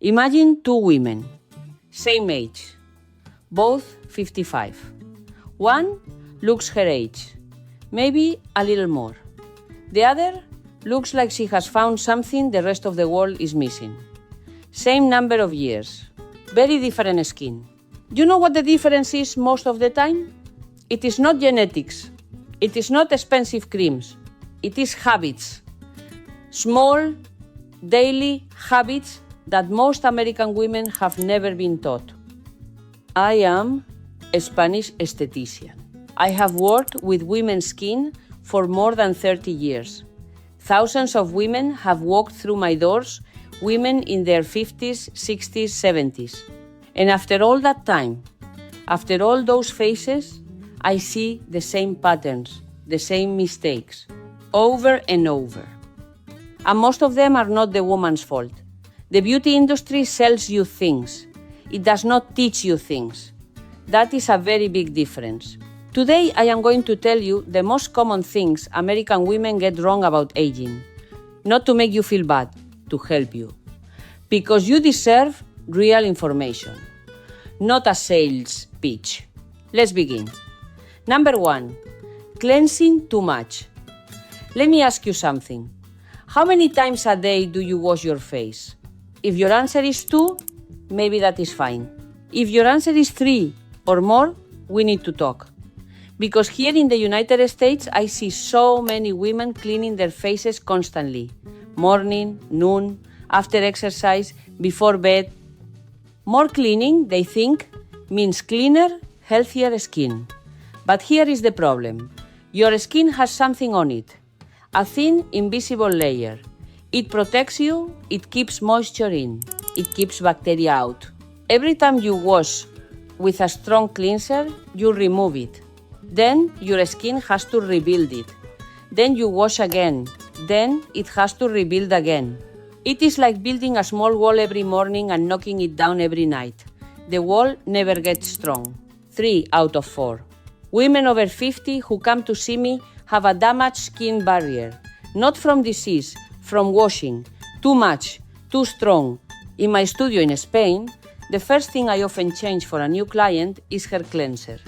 Imagine two women, same age, both 55. One looks her age, maybe a little more. The other looks like she has found something the rest of the world is missing. Same number of years, very different skin. You know what the difference is most of the time? It is not genetics. It is not expensive creams. It is habits. Small, daily habits that most American women have never been taught. I am a Spanish esthetician. I have worked with women's skin for more than 30 years. Thousands of women have walked through my doors, women in their 50s, 60s, 70s. And after all that time, after all those faces, I see the same patterns, the same mistakes, over and over. And most of them are not the woman's fault. The beauty industry sells you things. It does not teach you things. That is a very big difference. Today, I am going to tell you the most common things American women get wrong about aging. Not to make you feel bad, to help you. Because you deserve real information, not a sales pitch. Let's begin. Number 1, cleansing too much. Let me ask you something. How many times a day do you wash your face? If your answer is 2, maybe that is fine. If your answer is 3 or more, we need to talk. Because here in the United States, I see so many women cleaning their faces constantly. Morning, noon, after exercise, before bed. More cleaning, they think, means cleaner, healthier skin. But here is the problem. Your skin has something on it. A thin, invisible layer. It protects you, it keeps moisture in, it keeps bacteria out. Every time you wash with a strong cleanser, you remove it. Then your skin has to rebuild it. Then you wash again. Then it has to rebuild again. It is like building a small wall every morning and knocking it down every night. The wall never gets strong. 3 out of 4. Women over 50 who come to see me have a damaged skin barrier. Not from disease, from washing. Too much, too strong. In my studio in Spain, the first thing I often change for a new client is her cleanser.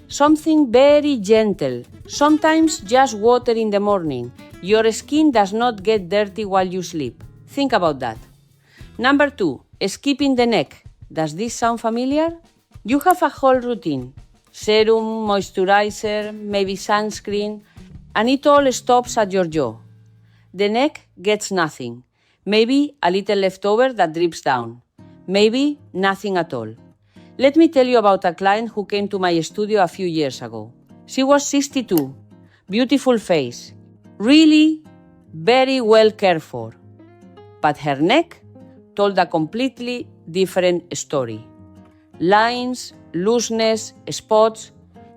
Something very gentle, sometimes just water in the morning. Your skin does not get dirty while you sleep. Think about that. Number 2, skipping the neck. Does this sound familiar? You have a whole routine. Serum, moisturizer, maybe sunscreen, and it all stops at your jaw. The neck gets nothing. Maybe a little leftover that drips down. Maybe nothing at all. Let me tell you about a client who came to my studio a few years ago. She was 62, beautiful face, really very well cared for. But her neck told a completely different story. Lines, looseness, spots.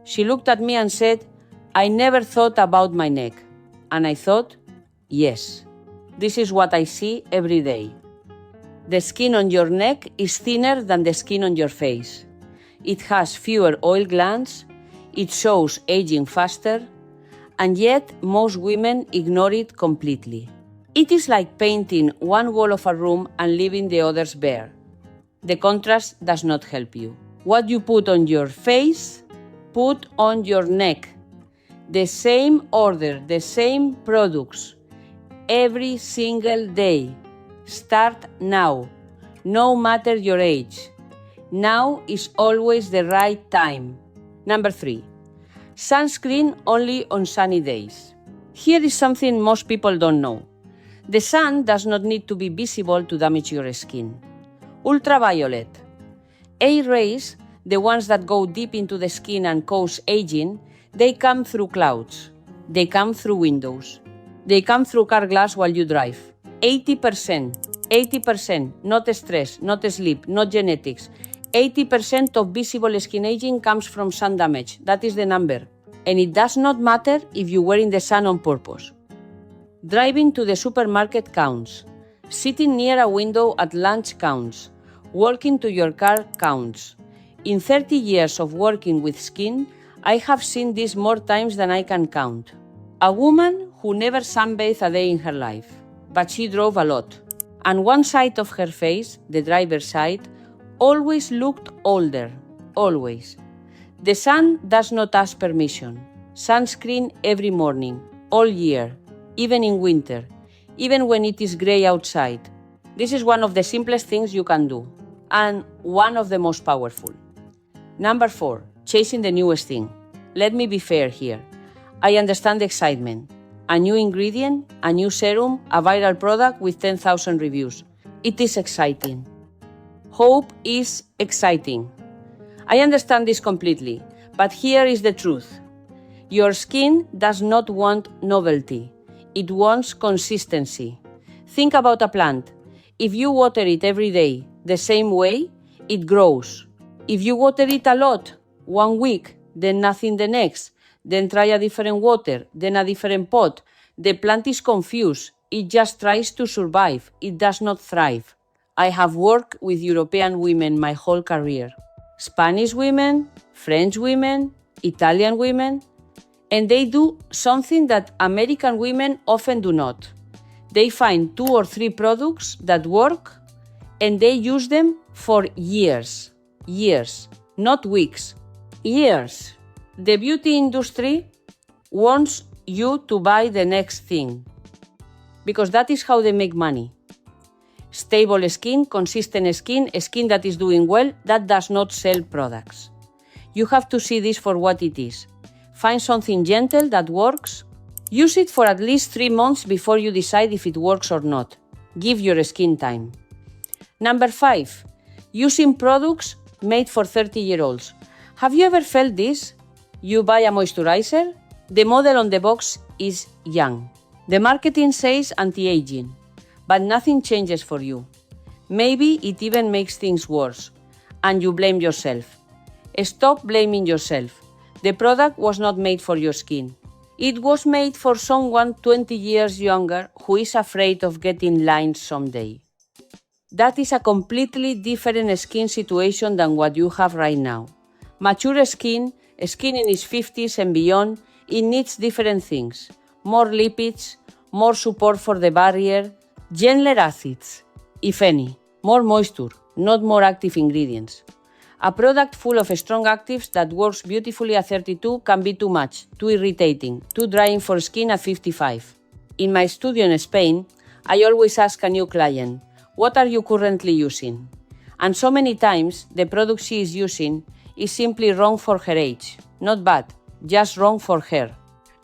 She looked at me and said, "I never thought about my neck." And I thought, yes, this is what I see every day. The skin on your neck is thinner than the skin on your face. It has fewer oil glands, it shows aging faster, and yet most women ignore it completely. It is like painting one wall of a room and leaving the others bare. The contrast does not help you. What you put on your face, put on your neck. The same order, the same products, every single day. Start now, no matter your age. Now is always the right time. Number 3, sunscreen only on sunny days. Here is something most people don't know. The sun does not need to be visible to damage your skin. Ultraviolet. A rays, the ones that go deep into the skin and cause aging, they come through clouds. They come through windows. They come through car glass while you drive. 80%, not stress, not sleep, not genetics. 80% of visible skin aging comes from sun damage. That is the number. And it does not matter if you were in the sun on purpose. Driving to the supermarket counts. Sitting near a window at lunch counts. Walking to your car counts. In 30 years of working with skin, I have seen this more times than I can count. A woman who never sunbathed a day in her life, but she drove a lot. and one side of her face, the driver's side, always looked older, always. The sun does not ask permission. Sunscreen every morning, all year, even in winter, even when it is gray outside. This is one of the simplest things you can do, and one of the most powerful. Number 4, chasing the newest thing. Let me be fair here. I understand the excitement. A new ingredient, a new serum, a viral product with 10,000 reviews. It is exciting. Hope is exciting. I understand this completely, but here is the truth. Your skin does not want novelty. It wants consistency. Think about a plant. If you water it every day the same way, it grows. If you water it a lot, 1 week, then nothing the next, then try a different water, then a different pot, the plant is confused. It just tries to survive. It does not thrive. I have worked with European women my whole career. Spanish women, French women, Italian women, and they do something that American women often do not. They find 2 or 3 products that work and they use them for years. Years, not weeks. Years. The beauty industry wants you to buy the next thing because that is how they make money. Stable skin, consistent skin, skin that is doing well, that does not sell products. You have to see this for what it is. Find something gentle that works. Use it for at least 3 months before you decide if it works or not. Give your skin time. Number 5, using products made for 30-year-olds. Have you ever felt this? You buy a moisturizer, the model on the box is young. The marketing says anti-aging, but nothing changes for you. Maybe it even makes things worse, and you blame yourself. Stop blaming yourself. The product was not made for your skin. It was made for someone 20 years younger who is afraid of getting lines someday. That is a completely different skin situation than what you have right now. Mature skin in its 50s and beyond, it needs different things. More lipids, more support for the barrier, gentler acids, if any, more moisture, not more active ingredients. A product full of strong actives that works beautifully at 32 can be too much, too irritating, too drying for skin at 55. In my studio in Spain, I always ask a new client, what are you currently using? And so many times, the product she is using is simply wrong for her age. Not bad, just wrong for her.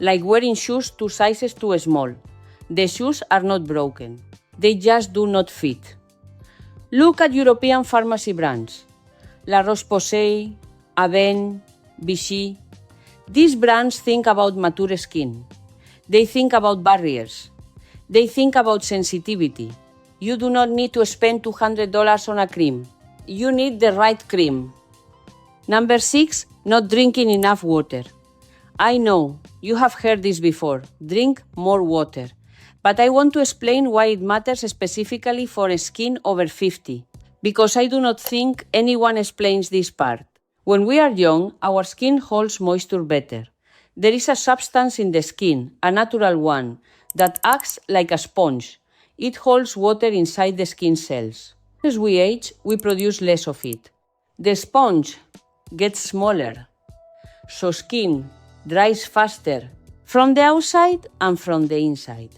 Like wearing shoes 2 sizes too small. The shoes are not broken. They just do not fit. Look at European pharmacy brands. La Roche-Posay, Aven, Vichy. These brands think about mature skin. They think about barriers. They think about sensitivity. You do not need to spend $200 on a cream. You need the right cream. Number 6, not drinking enough water. I know, you have heard this before. Drink more water. But I want to explain why it matters specifically for skin over 50. Because I do not think anyone explains this part. When we are young, our skin holds moisture better. There is a substance in the skin, a natural one, that acts like a sponge. It holds water inside the skin cells. As we age, we produce less of it. The sponge gets smaller, so skin dries faster from the outside and from the inside.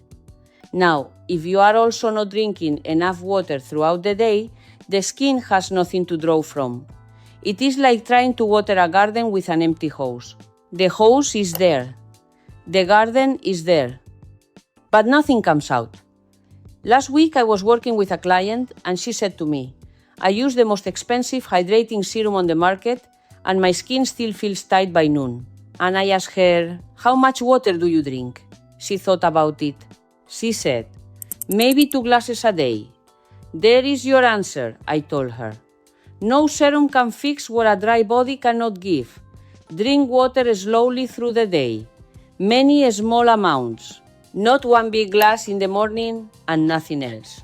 Now, if you are also not drinking enough water throughout the day, the skin has nothing to draw from. It is like trying to water a garden with an empty hose. The hose is there. The garden is there. But nothing comes out. Last week I was working with a client and she said to me, I use the most expensive hydrating serum on the market and my skin still feels tight by noon. And I asked her, how much water do you drink? She thought about it. She said, maybe 2 glasses a day. There is your answer, I told her. No serum can fix what a dry body cannot give. Drink water slowly through the day. Many small amounts. Not 1 big glass in the morning and nothing else.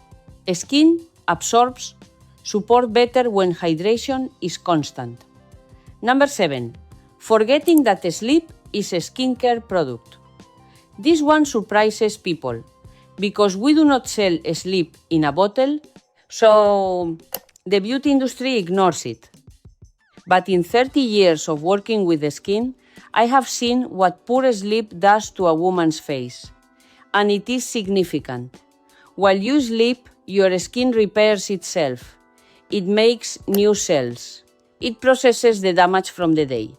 Skin absorbs support better when hydration is constant. Number 7. Forgetting that sleep is a skincare product. This one surprises people. because we do not sell sleep in a bottle, so the beauty industry ignores it. But in 30 years of working with the skin, I have seen what poor sleep does to a woman's face, and it is significant. While you sleep, your skin repairs itself. It makes new cells. It processes the damage from the day.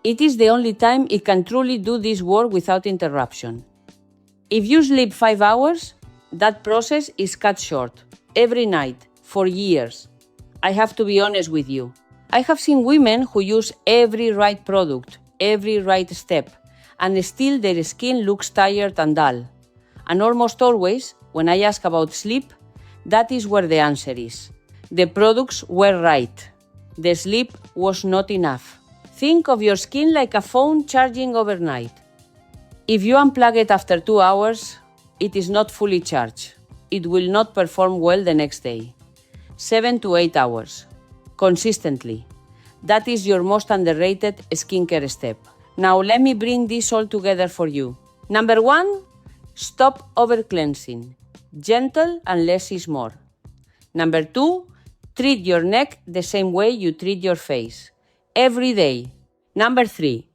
It is the only time it can truly do this work without interruption. If you sleep 5 hours, that process is cut short, every night, for years. I have to be honest with you. I have seen women who use every right product, every right step, and still their skin looks tired and dull. And almost always, when I ask about sleep, that is where the answer is. The products were right. The sleep was not enough. Think of your skin like a phone charging overnight. If you unplug it after 2 hours, it is not fully charged. It will not perform well the next day. 7 to 8 hours. Consistently. That is your most underrated skincare step. Now let me bring this all together for you. Number 1, stop over-cleansing. Gentle and less is more. Number 2, treat your neck the same way you treat your face. Every day. Number 3,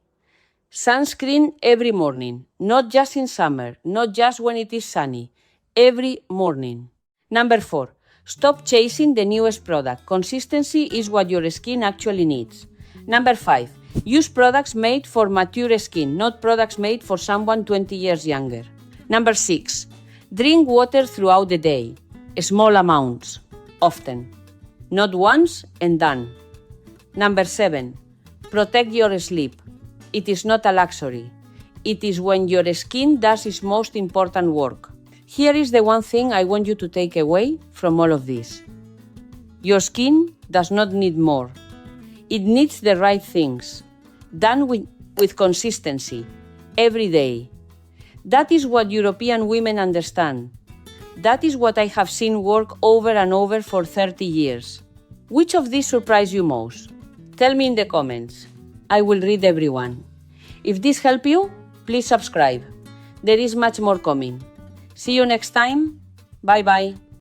sunscreen every morning. Not just in summer, not just when it is sunny. Every morning. Number 4, stop chasing the newest product. Consistency is what your skin actually needs. Number 5, use products made for mature skin, not products made for someone 20 years younger. Number 6, drink water throughout the day. Small amounts. Often. Not once and done. Number 7, protect your sleep. It is not a luxury. It is when your skin does its most important work. Here is the one thing I want you to take away from all of this. Your skin does not need more. It needs the right things, done with consistency, every day. That is what European women understand. That is what I have seen work over and over for 30 years. Which of these surprised you most? Tell me in the comments. I will read everyone. If this helped you, please subscribe. There is much more coming. See you next time. Bye bye.